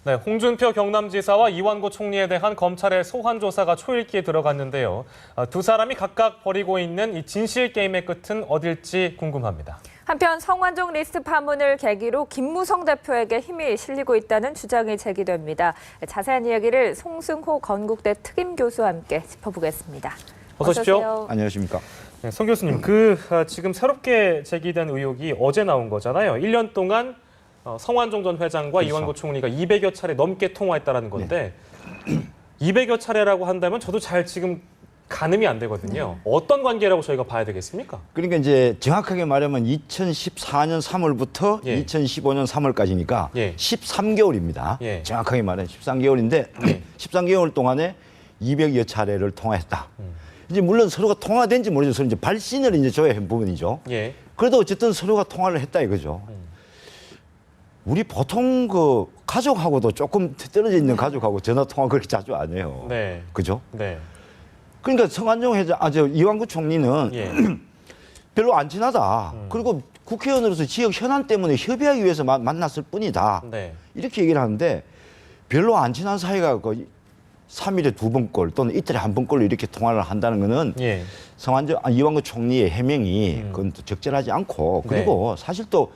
네, 홍준표 경남지사와 이완구 총리에 대한 검찰의 소환 조사가 초읽기에 들어갔는데요. 두 사람이 각각 벌이고 있는 이 진실 게임의 끝은 어딜지 궁금합니다. 한편 성완종 리스트 파문을 계기로 김무성 대표에게 힘이 실리고 있다는 주장이 제기됩니다. 자세한 이야기를 송승호 건국대 특임 교수와 함께 짚어보겠습니다. 어서 오십시오. 안녕하십니까. 네, 송 교수님, 지금 새롭게 제기된 의혹이 어제 나온 거잖아요. 1년 동안 성완종 전 회장과 그렇죠. 이완구 총리가 200여 차례 넘게 통화했다라는 건데 200여 차례라고 한다면 저도 잘 지금 가늠이 안 되거든요. 어떤 관계라고 저희가 봐야 되겠습니까? 그러니까 이제 정확하게 말하면 2014년 3월부터 예. 2015년 3월까지니까 예. 13개월입니다. 예. 정확하게 말하면 13개월인데 예. 13개월 동안에 200여 차례를 통화했다. 이제 물론 서로가 통화된지 모르죠. 서로 이제 발신을 이제 줘야 한 부분이죠. 예. 그래도 어쨌든 서로가 통화를 했다 이거죠. 우리 보통 그 가족하고도 조금 떨어져 있는 가족하고 전화 통화 그렇게 자주 안 해요. 네. 그죠? 네. 그러니까 성완종 회장, 이완구 총리는 예. 별로 안 친하다. 그리고 국회의원으로서 지역 현안 때문에 협의하기 위해서 만났을 뿐이다. 네. 이렇게 얘기를 하는데 별로 안 친한 사이가 거의 3일에 2번꼴 또는 이틀에 1번꼴로 이렇게 통화를 한다는 거는 예. 이완구 총리의 해명이 그건 또 적절하지 않고 그리고 사실 또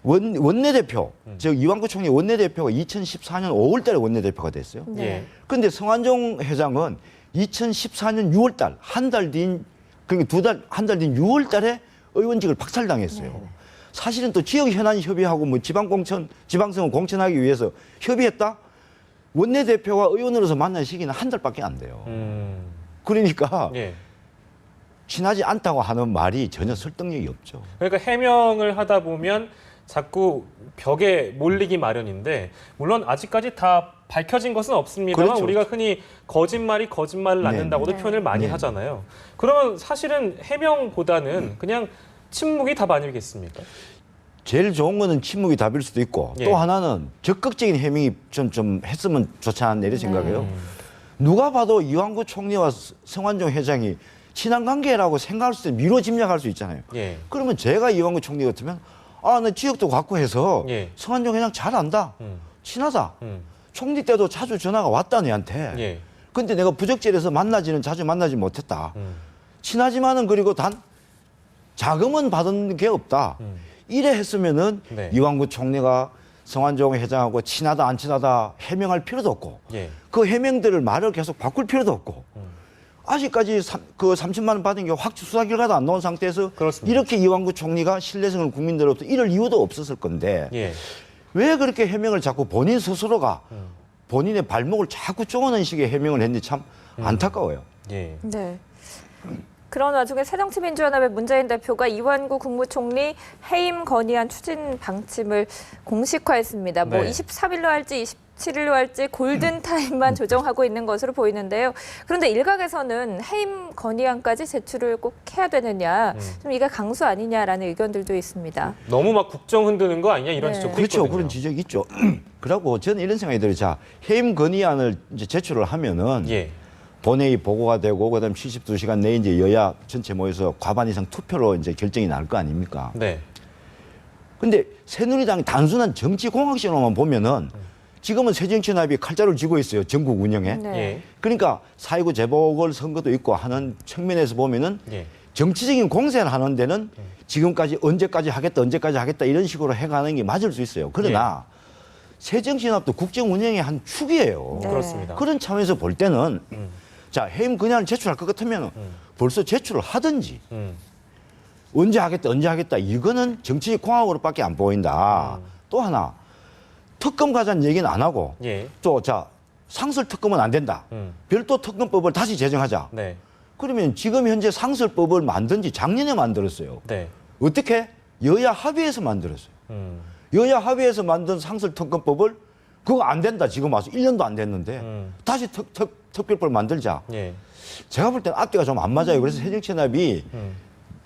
원내대표, 즉 이완구 총리 원내대표가 2014년 5월 달에 원내대표가 됐어요. 예. 그런데 성완종 회장은 2014년 6월 달, 한 달 뒤인, 그러니까 한 달 뒤인 6월 달에 의원직을 박살당했어요. 사실은 또 지역 현안 협의하고 뭐 지방선거 공천하기 위해서 협의했다? 원내대표와 의원으로서 만난 시기는 한 달밖에 안 돼요. 그러니까 예. 친하지 않다고 하는 말이 전혀 설득력이 없죠. 그러니까 해명을 하다 보면 자꾸 벽에 몰리기 마련인데 물론 아직까지 다 밝혀진 것은 없습니다만 그렇죠. 우리가 흔히 거짓말이 거짓말을 낳는다고도 네. 표현을 많이 네. 하잖아요. 그러면 사실은 해명보다는 그냥 침묵이 답 아니겠습니까? 제일 좋은 거는 침묵이 답일 수도 있고 예. 또 하나는 적극적인 해명이 좀 했으면 좋지 않나 이런 생각해요. 누가 봐도 이완구 총리와 성완종 회장이 친한 관계라고 생각할 수 있고 미로 짐작할 수 있잖아요. 예. 그러면 제가 이완구 총리 같으면 나 지역도 갖고 해서 예. 성완종 회장 잘 안다. 친하다. 총리 때도 자주 전화가 왔다 내한테. 예. 근데 내가 부적절해서 자주 만나지 못했다. 친하지만은 그리고 단 자금은 받은 게 없다. 이래 했으면은 네. 이완구 총리가 성완종 회장하고 친하다 안 친하다 해명할 필요도 없고 예. 그 해명들을 말을 계속 바꿀 필요도 없고 아직까지 그 30만 원 받은 게 확 수사 결과도 안 나온 상태에서 그렇습니다. 이렇게 이완구 총리가 신뢰성을 국민들로부터 이럴 이유도 없었을 건데 예. 왜 그렇게 해명을 자꾸 본인 스스로가 본인의 발목을 자꾸 쪼는 식의 해명을 했는지 참 안타까워요. 예. 네. 그런 와중에 새정치민주연합의 문재인 대표가 이완구 국무총리 해임 건의안 추진 방침을 공식화했습니다. 뭐 네. 23일로 할지 27일로 할지 골든타임만 조정하고 있는 것으로 보이는데요. 그런데 일각에서는 해임 건의안까지 제출을 꼭 해야 되느냐, 좀 이게 강수 아니냐라는 의견들도 있습니다. 너무 막 국정 흔드는 거 아니냐 이런 네. 지적도 그렇죠. 있거든요. 그런 지적이 있죠. 그리고 저는 이런 생각이 들어요. 자, 해임 건의안을 이제 제출을 하면은 예. 본회의 보고가 되고 그다음 72시간 내에 이제 여야 전체 모여서 과반 이상 투표로 이제 결정이 날 거 아닙니까? 네. 근데 새누리당이 단순한 정치 공학식으로만 보면은 지금은 새정치연합이 칼자루를 쥐고 있어요. 전국 운영에. 네. 예. 그러니까 4.19 재보궐선거도 있고 하는 측면에서 보면은 예. 정치적인 공세를 하는 데는 지금까지 언제까지 하겠다 이런 식으로 해가는 게 맞을 수 있어요. 그러나 새정치연합도 국정 운영의 한 축이에요. 네. 그렇습니다. 그런 차원에서 볼 때는 자, 해임 건의안을 제출할 것 같으면 벌써 제출을 하든지 언제 하겠다 이거는 정치 공학으로밖에 안 보인다. 또 하나 특검 가자는 얘기는 안 하고 예. 또 자, 상설 특검은 안 된다. 별도 특검법을 다시 제정하자. 네. 그러면 지금 현재 상설법을 만든 지 작년에 만들었어요. 네. 어떻게? 여야 합의해서 만들었어요. 여야 합의해서 만든 상설특검법을 그거 안 된다. 지금 와서 1년도 안 됐는데 다시 특별법을 만들자. 예. 제가 볼 때는 앞뒤가 좀 안 맞아요. 그래서 새정치연합이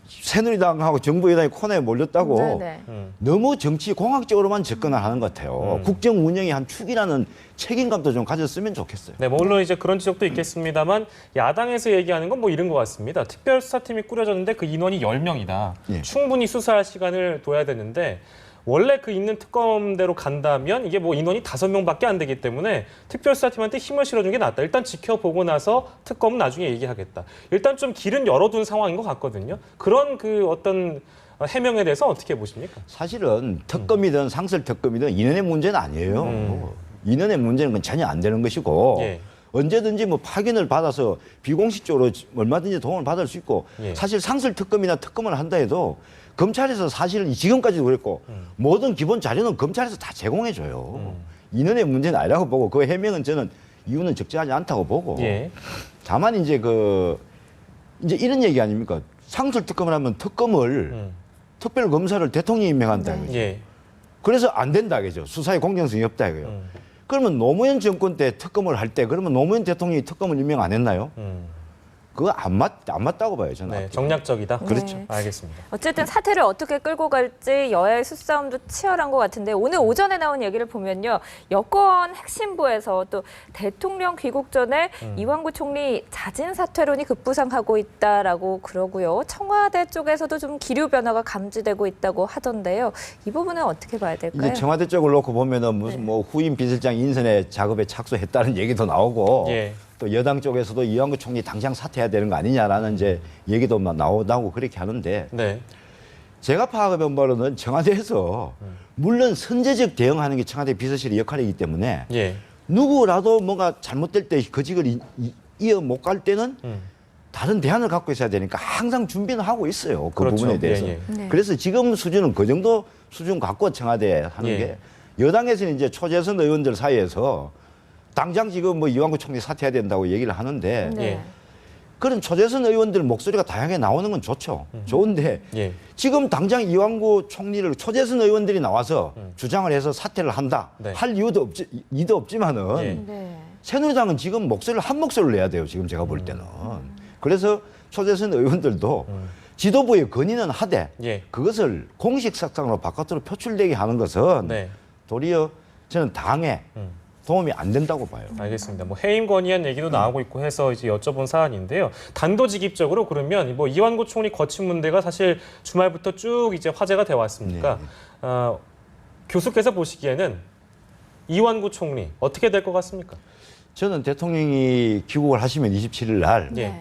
새누리당하고 정부 여당이 코너에 몰렸다고 네네. 너무 정치 공학적으로만 접근을 하는 것 같아요. 국정 운영의 한 축이라는 책임감도 좀 가졌으면 좋겠어요. 네, 뭐 물론 이제 그런 지적도 있겠습니다만 야당에서 얘기하는 건 뭐 이런 것 같습니다. 특별수사팀이 꾸려졌는데 그 인원이 10명이다. 예. 충분히 수사할 시간을 둬야 되는데 원래 그 있는 특검대로 간다면 이게 뭐 인원이 5명밖에 안 되기 때문에 특별수사팀한테 힘을 실어준 게 낫다. 일단 지켜보고 나서 특검은 나중에 얘기하겠다. 일단 좀 길은 열어둔 상황인 것 같거든요. 그런 그 어떤 해명에 대해서 어떻게 보십니까? 사실은 특검이든 상설 특검이든 인원의 문제는 아니에요. 인원의 문제는 그건 전혀 안 되는 것이고 예. 언제든지 뭐 파견을 받아서 비공식적으로 얼마든지 도움을 받을 수 있고 예. 사실 상설 특검이나 특검을 한다 해도 검찰에서 사실은 지금까지도 그랬고 모든 기본 자료는 검찰에서 다 제공해줘요. 인원의 문제는 아니라고 보고 그 해명은 저는 이유는 적절하지 않다고 보고 예. 다만 이제 이제 이런 얘기 아닙니까? 상설 특검을 하면 특검을 특별 검사를 대통령이 임명한다. 네. 예. 그래서 안 된다 그죠. 수사에 공정성이 없다 이거요. 그러면 노무현 정권 때 특검을 할 때 그러면 노무현 대통령이 특검을 임명 안 했나요? 그거 안 맞다고 봐요 저는. 네, 정략적이다. 그렇죠. 네. 알겠습니다. 어쨌든 사태를 어떻게 끌고 갈지 여야의 수싸움도 치열한 것 같은데 오늘 오전에 나온 얘기를 보면요. 여권 핵심부에서 또 대통령 귀국 전에 이완구 총리 자진 사퇴론이 급부상하고 있다라고 그러고요. 청와대 쪽에서도 좀 기류 변화가 감지되고 있다고 하던데요. 이 부분은 어떻게 봐야 될까요? 이제 청와대 쪽을 놓고 보면은 무슨 네. 뭐 후임 비서장 인선의 작업에 착수했다는 얘기도 나오고 예. 또 여당 쪽에서도 이완구 총리 당장 사퇴해야 되는 거 아니냐라는 이제 얘기도 막 나오고 그렇게 하는데 네. 제가 파악해본 바로는 청와대에서 물론 선제적 대응하는 게 청와대 비서실의 역할이기 때문에 예. 누구라도 뭔가 잘못될 때 그 직을 이어 못 갈 때는 다른 대안을 갖고 있어야 되니까 항상 준비는 하고 있어요. 그 그렇죠. 부분에 대해서. 예, 예. 네. 그래서 지금 수준은 그 정도 수준 갖고 청와대에 하는 예. 게 여당에서는 이제 초재선 의원들 사이에서 당장 지금 뭐 이완구 총리 사퇴해야 된다고 얘기를 하는데 네. 예. 그런 초재선 의원들 목소리가 다양하게 나오는 건 좋죠. 좋은데 예. 지금 당장 이완구 총리를 초재선 의원들이 나와서 주장을 해서 사퇴를 한다. 네. 할 이유도 없지만은 예. 네. 새누리당은 지금 목소리를 한 목소리를 내야 돼요. 지금 제가 볼 때는. 그래서 초재선 의원들도 지도부의 건의는 하되 예. 그것을 공식 석상으로 바깥으로 표출되게 하는 것은 네. 도리어 저는 당에 도움이 안 된다고 봐요. 알겠습니다. 뭐 해임 건의안 얘기도 나오고 있고 해서 이제 여쭤본 사안인데요. 단도직입적으로 그러면 뭐 이완구 총리 거취 문제가 사실 주말부터 쭉 이제 화제가 돼 왔습니까? 교수께서 보시기에는 이완구 총리 어떻게 될 것 같습니까? 저는 대통령이 귀국을 하시면 27일 날 예.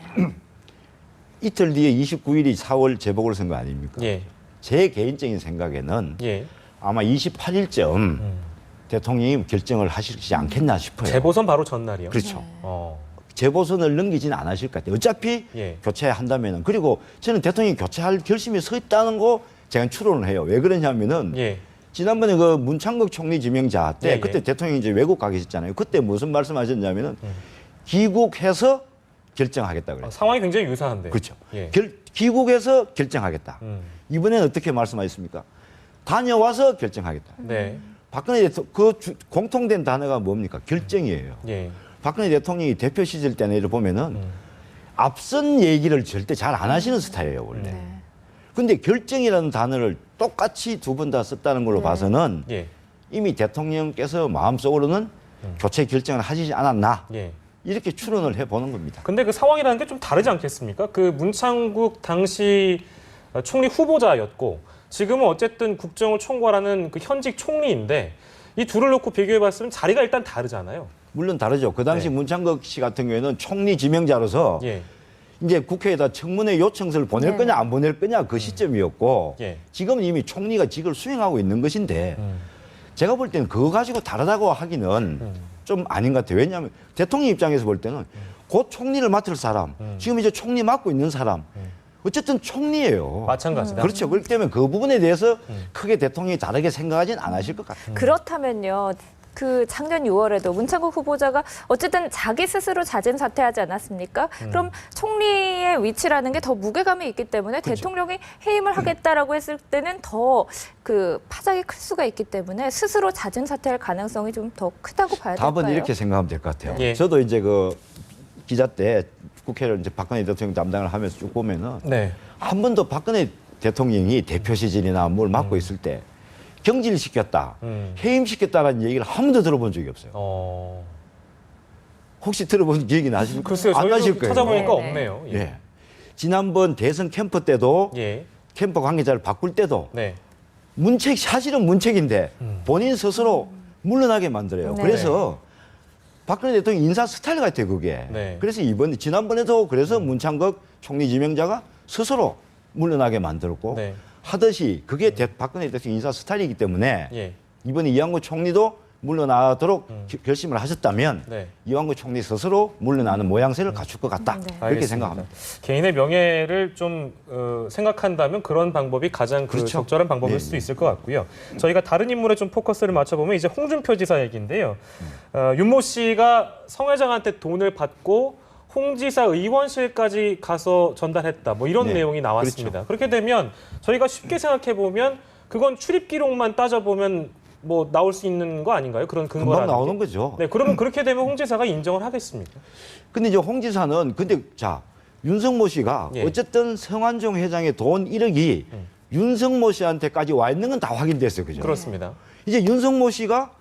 이틀 뒤에 29일이 4월 재보궐선거 아닙니까? 예. 제 개인적인 생각에는 예. 아마 28일쯤 대통령이 결정을 하시지 않겠나 싶어요. 재보선 바로 전날이요. 그렇죠. 재보선을 넘기지는 않으실 것 같아요. 어차피 예. 교체한다면은. 그리고 저는 대통령이 교체할 결심이 서 있다는 거 제가 추론을 해요. 왜 그러냐면은 예. 지난번에 그 문창극 총리 지명자 때 예, 예. 그때 대통령이 이제 외국 가 계셨잖아요. 그때 무슨 말씀하셨냐면은 귀국해서 결정하겠다 그래요. 상황이 굉장히 유사한데. 그렇죠. 예. 귀국해서 결정하겠다. 이번에는 어떻게 말씀하셨습니까? 다녀와서 결정하겠다. 네. 박근혜 대통령 공통된 단어가 뭡니까? 결정이에요. 예. 박근혜 대통령이 대표 시절 때는 이를 보면은 앞선 얘기를 절대 잘 안 하시는 스타일이에요, 원래. 네. 근데 결정이라는 단어를 똑같이 두 번 다 썼다는 걸로 봐서는 예. 이미 대통령께서 마음속으로는 교체 결정을 하시지 않았나. 예. 이렇게 추론을 해보는 겁니다. 근데 그 상황이라는 게 좀 다르지 않겠습니까? 그 문창국 당시 총리 후보자였고 지금은 어쨌든 국정을 총괄하는 그 현직 총리인데 이 둘을 놓고 비교해봤으면 자리가 일단 다르잖아요. 물론 다르죠. 그 당시 네. 문창극 씨 같은 경우에는 총리 지명자로서 예. 이제 국회에다 청문회 요청서를 보낼 네. 거냐 안 보낼 거냐 그 시점이었고 예. 지금은 이미 총리가 직을 수행하고 있는 것인데 제가 볼 때는 그거 가지고 다르다고 하기는 좀 아닌 것 같아요. 왜냐하면 대통령 입장에서 볼 때는 곧 총리를 맡을 사람, 지금 이제 총리 맡고 있는 사람, 어쨌든 총리예요. 마찬가지다. 그렇죠. 그렇기 때문에 그 부분에 대해서 크게 대통령이 다르게 생각하진 않으실 것 같아요. 그렇다면요. 그 작년 6월에도 문창국 후보자가 어쨌든 자기 스스로 자진 사퇴하지 않았습니까? 그럼 총리의 위치라는 게 더 무게감이 있기 때문에 대통령이 해임을 하겠다라고 했을 때는 더 그 파장이 클 수가 있기 때문에 스스로 자진 사퇴할 가능성이 좀 더 크다고 봐야 될까요? 답은 이렇게 생각하면 될 것 같아요. 예. 저도 이제 그 기자 때 국회를 이제 박근혜 대통령 담당을 하면서 쭉 보면은 네. 한 번도 박근혜 대통령이 대표 시절이나 뭘 맡고 있을 때 경질시켰다, 해임시켰다라는 얘기를 한 번도 들어본 적이 없어요. 혹시 들어본 기억이 나십니까? 글쎄요. 안 나실 저희도 거예요. 찾아보니까 네, 네. 없네요. 예. 예. 지난번 대선 캠프 때도 예. 캠프 관계자를 바꿀 때도 네. 문책 사실은 문책인데 본인 스스로 물러나게 만들어요. 네. 그래서 박근혜 대통령 인사 스타일 같아요, 그게. 네. 그래서 지난번에도 그래서 문창극 총리 지명자가 스스로 물러나게 만들었고 네. 하듯이 그게 박근혜 대통령 인사 스타일이기 때문에 예. 이번에 이완구 총리도 물러나도록 결심을 하셨다면 네. 이완구 총리 스스로 물러나는 모양새를 갖출 것 같다. 네. 그렇게 알겠습니다. 생각합니다. 개인의 명예를 좀 생각한다면 그런 방법이 가장 그 그렇죠. 적절한 방법일 네, 수도 네. 있을 것 같고요. 저희가 다른 인물에 좀 포커스를 맞춰보면 이제 홍준표 지사 얘기인데요. 윤모 씨가 성 회장한테 돈을 받고 홍 지사 의원실까지 가서 전달했다. 뭐 이런 네, 내용이 나왔습니다. 그렇게 되면 저희가 쉽게 생각해 보면 그건 출입 기록만 따져보면 뭐 나올 수 있는 거 아닌가요? 그런 금방 근거라는 나오는 게. 거죠. 네, 그러면 그렇게 되면 홍 지사가 인정을 하겠습니까? 근데 이제 홍 지사는 윤석모 씨가 예. 어쨌든 성완종 회장의 돈 1억이 윤석모 씨한테까지 와 있는 건 다 확인됐어요. 그죠? 그렇습니다. 이제 윤석모 씨가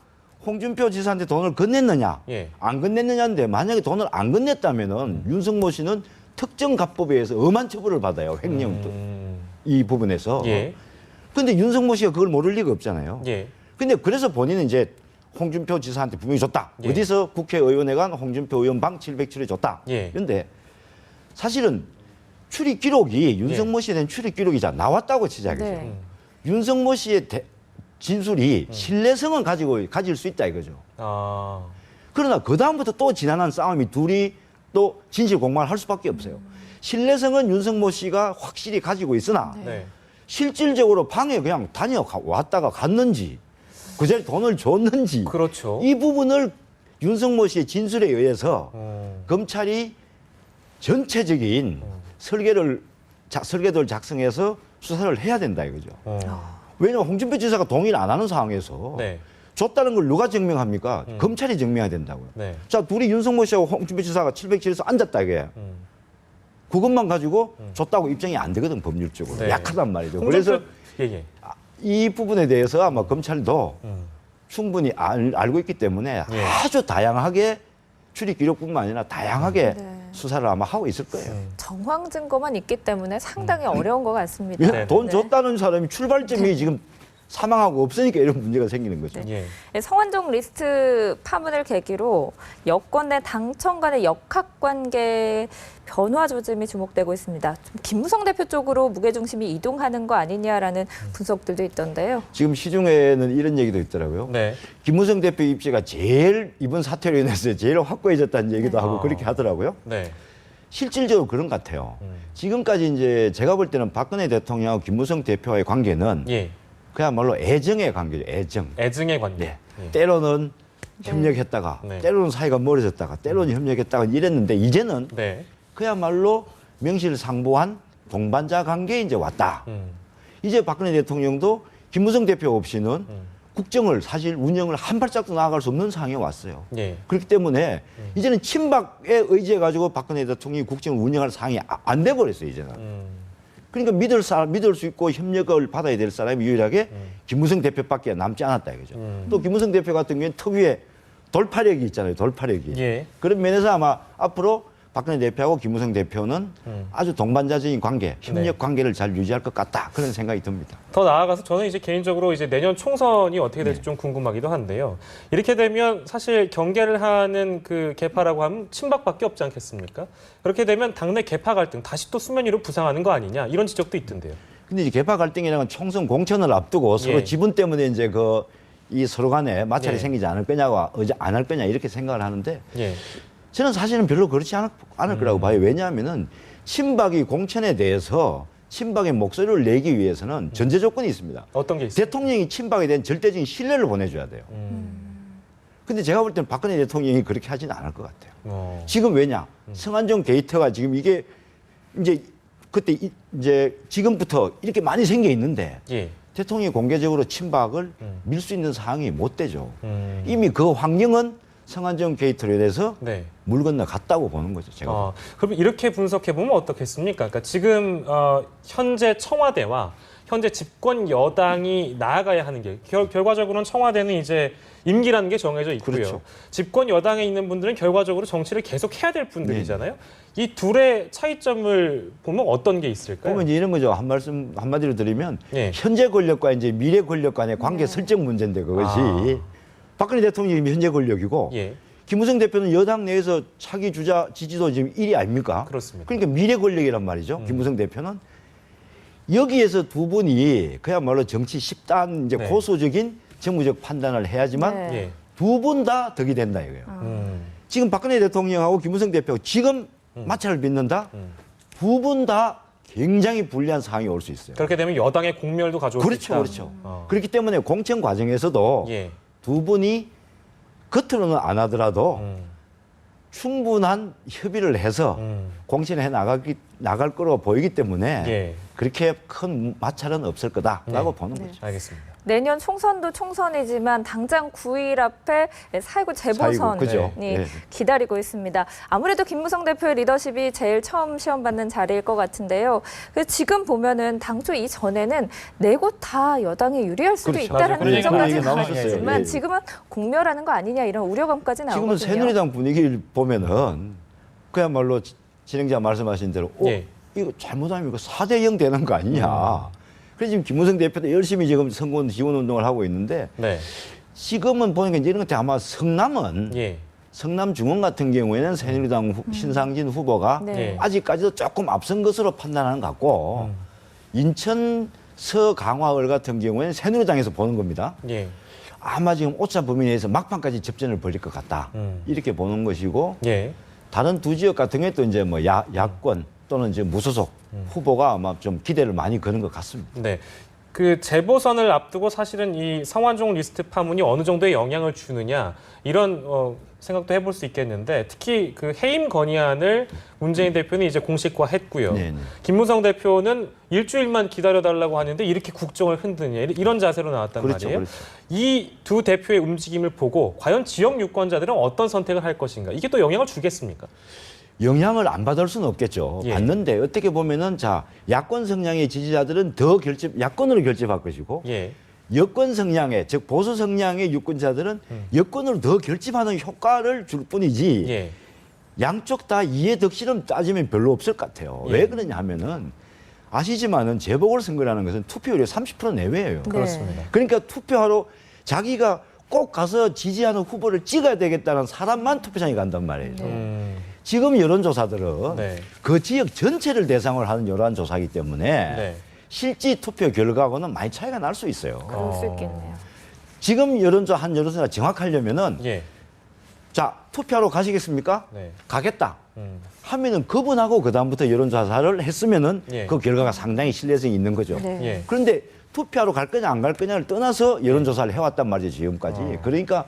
홍준표 지사한테 돈을 건넸느냐, 예. 안 건넸느냐인데 만약에 돈을 안 건넸다면은 윤석모 씨는 특정 갑법에 의해서 엄한 처벌을 받아요. 횡령 이 부분에서. 예. 근데 윤석모 씨가 그걸 모를 리가 없잖아요. 예. 근데 그래서 본인은 이제 홍준표 지사한테 분명히 줬다. 예. 어디서 국회의원에 간 홍준표 의원 방 707에 줬다. 예. 그런데 사실은 출입 기록이 윤석모 씨에 대한 출입 기록이 나왔다고 치자. 그죠? 네. 윤석모 씨의 진술이 신뢰성은 가질 수 있다 이거죠. 아. 그러나 그 다음부터 또 지난한 싸움이 둘이 또 진실 공방을 할 수밖에 없어요. 신뢰성은 윤석모 씨가 확실히 가지고 있으나 네. 실질적으로 방에 그냥 다녀왔다가 갔는지 그 자리에 돈을 줬는지 그렇죠. 이 부분을 윤석모 씨의 진술에 의해서 음. 검찰이 전체적인 설계도를 작성해서 수사를 해야 된다 이거죠. 왜냐하면 홍준표 지사가 동의를 안 하는 상황에서 네. 줬다는 걸 누가 증명합니까? 검찰이 증명해야 된다고요. 네. 자, 둘이 윤석모 씨하고 홍준표 지사가 707에서 앉았다 이게. 그것만 가지고 줬다고 입증이 안 되거든 법률적으로. 네. 약하단 말이죠. 홍준표- 그래서 예. 이 부분에 대해서 아마 검찰도 충분히 알고 있기 때문에 예. 아주 다양하게 출입 기록뿐만 아니라 다양하게 네. 수사를 아마 하고 있을 거예요. 정황 증거만 있기 때문에 상당히 어려운 것 같습니다. 예, 돈 네. 줬다는 사람이 출발점이 지금 사망하고 없으니까 이런 문제가 생기는 거죠. 예. 네, 성완종 리스트 파문을 계기로 여권 내 당청 간의 역학관계 변화 조짐이 주목되고 있습니다. 좀 김무성 대표 쪽으로 무게중심이 이동하는 거 아니냐라는 분석들도 있던데요. 지금 시중에는 이런 얘기도 있더라고요. 네. 김무성 대표 입지가 제일 이번 사태로 인해서 제일 확고해졌다는 얘기도 하고 그렇게 하더라고요. 네. 실질적으로 그런 것 같아요. 지금까지 이제 제가 볼 때는 박근혜 대통령하고 김무성 대표와의 관계는 예. 그야말로 애정의 관계죠. 애정. 애증의 관계. 네. 예. 때로는 협력했다가 네. 때로는 사이가 멀어졌다가 때로는 협력했다가 이랬는데 이제는 네. 그야말로 명실상부한 동반자 관계에 이제 왔다. 이제 박근혜 대통령도 김무성 대표 없이는 국정을 사실 운영을 한 발짝도 나아갈 수 없는 상황에 왔어요. 예. 그렇기 때문에 이제는 친박에 의지해 가지고 박근혜 대통령이 국정을 운영할 상황이 안 돼 버렸어요, 이제는. 그러니까 믿을 수 있고 협력을 받아야 될 사람이 유일하게 김무성 대표밖에 남지 않았다 이거죠. 또 김무성 대표 같은 경우에는 특유의 돌파력이 있잖아요. 돌파력이. 예. 그런 면에서 아마 앞으로 박근혜 대표하고 김무성 대표는 아주 동반자적인 관계, 협력 네. 관계를 잘 유지할 것 같다. 그런 생각이 듭니다. 더 나아가서 저는 이제 개인적으로 이제 내년 총선이 어떻게 될지 네. 좀 궁금하기도 한데요. 이렇게 되면 사실 경계를 하는 그 개파라고 하면 친박밖에 없지 않겠습니까? 그렇게 되면 당내 개파 갈등 다시 또 수면 위로 부상하는 거 아니냐 이런 지적도 있던데요. 근데 이제 개파 갈등이라는 건 총선 공천을 앞두고 서로 예. 지분 때문에 이제 이 서로 간에 마찰이 예. 생기지 않을 거냐와 안 할 거냐 이렇게 생각을 하는데 예. 저는 사실은 별로 그렇지 않을 거라고 봐요. 왜냐하면은 친박이 공천에 대해서 친박의 목소리를 내기 위해서는 전제 조건이 있습니다. 어떤 게 있어요? 대통령이 친박에 대한 절대적인 신뢰를 보내줘야 돼요. 근데 제가 볼 때는 박근혜 대통령이 그렇게 하지는 않을 것 같아요. 지금 왜냐? 성완종 게이트가 지금 이게 이제 그때 이제 지금부터 이렇게 많이 생겨 있는데 예. 대통령이 공개적으로 친박을 밀 수 있는 상황이 못 되죠. 음. 이미 그 환경은 성완종 게이트로 인해서 네. 물 건너 갔다고 보는 거죠. 제가. 그럼 이렇게 분석해 보면 어떻겠습니까? 그러니까 지금 현재 청와대와 현재 집권 여당이 나아가야 하는 길 결과적으로는 청와대는 이제 임기라는 게 정해져 있고요. 그렇죠. 집권 여당에 있는 분들은 결과적으로 정치를 계속 해야 될 분들이잖아요. 이 둘의 차이점을 보면 어떤 게 있을까요? 보면 이제 이런 거죠. 한마디로 드리면 예. 현재 권력과 이제 미래 권력 간의 관계 설정 문제인데 그것이 박근혜 대통령이 현재 권력이고 예, 김무성 대표는 여당 내에서 차기 주자 지지도 지금 1위 아닙니까? 그렇습니다. 그러니까 미래 권력이란 말이죠. 김무성 대표는 여기에서 두 분이 그야말로 정치 10단 이제 네. 고소적인 정무적 판단을 해야지만 네. 예, 두 분 다 덕이 된다 이거예요. 지금 박근혜 대통령하고 김무성 대표가 지금 마찰을 빚는다. 두 분 다 굉장히 불리한 상황이 올 수 있어요. 그렇게 되면 여당의 공멸도 가져올 수 그렇죠, 있다. 그렇죠. 어. 그렇기 때문에 공천 과정에서도 예, 두 분이 겉으로는 안 하더라도 충분한 협의를 해서 공천해 나갈 거로 보이기 때문에 예. 그렇게 큰 마찰은 없을 거다라고 네. 보는 거죠. 알겠습니다. 내년 총선도 총선이지만 당장 9일 앞에 4.19 재보선이 그죠. 네. 기다리고 있습니다. 아무래도 김무성 대표의 리더십이 제일 처음 시험받는 자리일 것 같은데요. 그래서 지금 보면은 당초 이전에는 네 곳 다 여당이 유리할 수도 그렇죠. 있다는 맞아요. 분석까지 그런 얘기 나왔었어요. 나왔지만 예. 지금은 공멸하는 거 아니냐 이런 우려감까지 나오거든요. 지금은 새누리당 분위기를 보면은 그야말로 진행자 말씀하신 대로 예. 이거 잘못하면 이거 4대 0 되는 거 아니냐. 그래서 지금 김무성 대표도 열심히 지금 선거운 지원 운동을 하고 있는데 네, 지금은 보니까 이제 이런 것 같아 아마 성남은 예, 성남 중원 같은 경우에는 새누리당 신상진 후보가 네. 예. 아직까지도 조금 앞선 것으로 판단하는 것 같고 인천 서강화을 같은 경우에는 새누리당에서 보는 겁니다. 예, 아마 지금 오차 범위 내에서 막판까지 접전을 벌일 것 같다. 이렇게 보는 것이고 예. 다른 두 지역 같은 경우에 또 이제 뭐 야권 또는 이제 무소속 후보가 아마 좀 기대를 많이 거는 것 같습니다. 네. 그 재보선을 앞두고 사실은 이 성완종 리스트 파문이 어느 정도의 영향을 주느냐 이런 생각도 해볼 수 있겠는데 특히 그 해임 건의안을 문재인 대표는 이제 공식화했고요. 네네. 김무성 대표는 일주일만 기다려달라고 하는데 이렇게 국정을 흔드냐 이런 자세로 나왔단 그렇죠, 말이에요. 그렇죠. 이 두 대표의 움직임을 보고 과연 지역 유권자들은 어떤 선택을 할 것인가 이게 또 영향을 주겠습니까? 영향을 안 받을 수는 없겠죠. 예. 받는데 어떻게 보면은 자 야권 성향의 지지자들은 더 야권으로 결집할 것이고 예, 여권 성향의 즉 보수 성향의 유권자들은 여권으로 더 결집하는 효과를 줄 뿐이지 예, 양쪽 다 이해 덕실은 따지면 별로 없을 것 같아요. 예. 왜 그러냐 하면은 아시지만은 재보궐선거라는 것은 투표율이 30% 내외예요. 네. 그렇습니다. 그러니까 투표하러 자기가 꼭 가서 지지하는 후보를 찍어야 되겠다는 사람만 투표장에 간단 말이에요. 지금 여론조사들은 네. 그 지역 전체를 대상으로 하는 여론조사이기 때문에 네. 실제 투표 결과하고는 많이 차이가 날 수 있어요. 그럴 수 있겠네요. 지금 여론조사가 정확하려면은 예, 자 투표하러 가시겠습니까? 네. 가겠다. 하면은 그분하고 그 다음부터 여론조사를 했으면은 예. 그 결과가 상당히 신뢰성이 있는 거죠. 네. 예. 그런데 투표하러 갈 거냐 안 갈 거냐를 떠나서 여론조사를 해왔단 말이죠 지금까지. 그러니까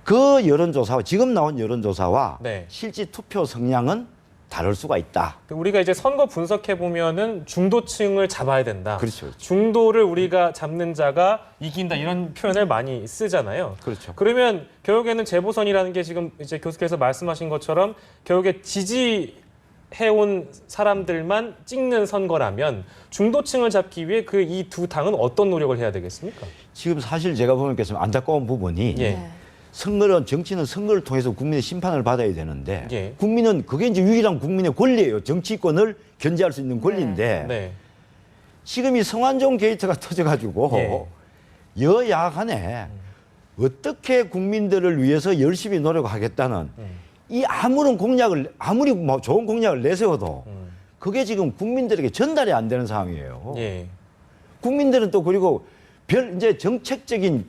그 여론조사와 지금 나온 여론조사와 네. 실제 투표 성향은 다를 수가 있다. 우리가 이제 선거 분석해 보면은 중도층을 잡아야 된다. 그렇죠, 그렇죠. 중도를 우리가 잡는 자가 이긴다 이런 표현을 많이 쓰잖아요. 그렇죠. 그러면 결국에는 재보선이라는 게 지금 이제 교수께서 말씀하신 것처럼 결국에 지지해온 사람들만 찍는 선거라면 중도층을 잡기 위해 그 이 두 당은 어떤 노력을 해야 되겠습니까? 지금 사실 제가 보면 안타까운 부분이 예. 네. 정치는 선거를 통해서 국민의 심판을 받아야 되는데 예. 국민은 그게 이제 유일한 국민의 권리예요. 정치권을 견제할 수 있는 권리인데 네. 지금 이 성완종 게이트가 터져가지고 예. 여야 간에 어떻게 국민들을 위해서 열심히 노력하겠다는 이 아무리 뭐 좋은 공약을 내세워도 그게 지금 국민들에게 전달이 안 되는 상황이에요. 예. 국민들은 또 그리고 이제 정책적인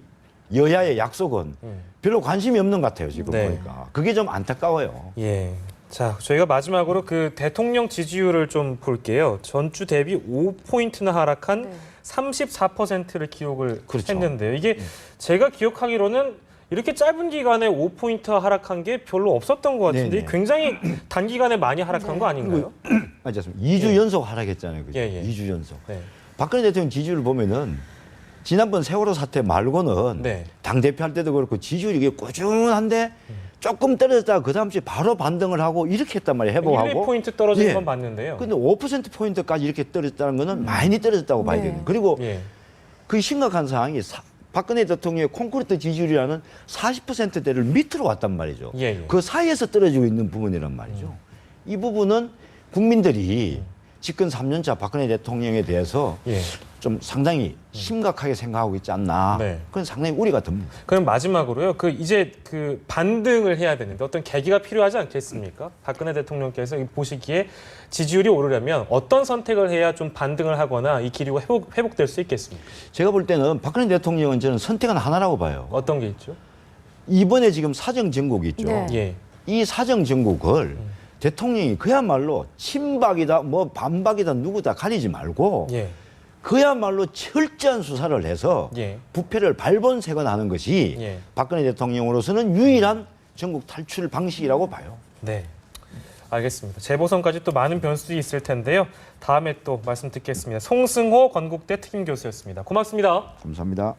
여야의 약속은 별로 관심이 없는 것 같아요, 지금 네. 보니까. 그게 좀 안타까워요. 예. 자, 저희가 마지막으로 그 대통령 지지율을 좀 볼게요. 전주 대비 5포인트나 하락한 네. 34%를 기록을 그렇죠. 했는데요. 이게 제가 기억하기로는 이렇게 짧은 기간에 5포인트 하락한 게 별로 없었던 것 같은데 네네. 굉장히 단기간에 많이 하락한 거 아닌가요? 맞습니다. 2주 연속 하락했잖아요. 그죠? 예, 예. 2주 연속. 네. 박근혜 대통령 지지율을 보면은 지난번 세월호 사태 말고는 네. 당대표 할 때도 그렇고 지지율이 이게 꾸준한데 조금 떨어졌다가 그 다음 주에 바로 반등을 하고 이렇게 했단 말이에요. 1, 회복하고. 2포인트 떨어지는 예. 건 맞는데요. 근데 5%포인트까지 이렇게 떨어졌다는 거는 많이 떨어졌다고 봐야 네. 돼요. 그리고 예. 그 심각한 상황이 박근혜 대통령의 콘크리트 지지율이라는 40%대를 밑으로 왔단 말이죠. 예, 예. 그 사이에서 떨어지고 있는 부분이란 말이죠. 이 부분은 국민들이 집권 3년차 박근혜 대통령에 대해서 예. 좀 상당히 심각하게 생각하고 있지 않나. 네. 그건 상당히 우려가 듭니다. 그럼 마지막으로요. 이제 반등을 해야 되는데 어떤 계기가 필요하지 않겠습니까? 박근혜 대통령께서 보시기에 지지율이 오르려면 어떤 선택을 해야 좀 반등을 하거나 이 기류가 회복될 수 있겠습니까? 제가 볼 때는 박근혜 대통령은 저는 선택은 하나라고 봐요. 어떤 게 있죠? 이번에 지금 사정 정국이 있죠. 네. 예. 이 사정 정국을 대통령이 그야말로 친박이다 뭐 반박이다 누구다 가리지 말고 예. 그야말로 철저한 수사를 해서 예. 부패를 발본색원하는 것이 예. 박근혜 대통령으로서는 유일한 전국 탈출 방식이라고 봐요. 네. 알겠습니다. 재보선까지 또 많은 변수들이 있을 텐데요. 다음에 또 말씀 듣겠습니다. 송승호 건국대 특임 교수였습니다. 고맙습니다. 감사합니다.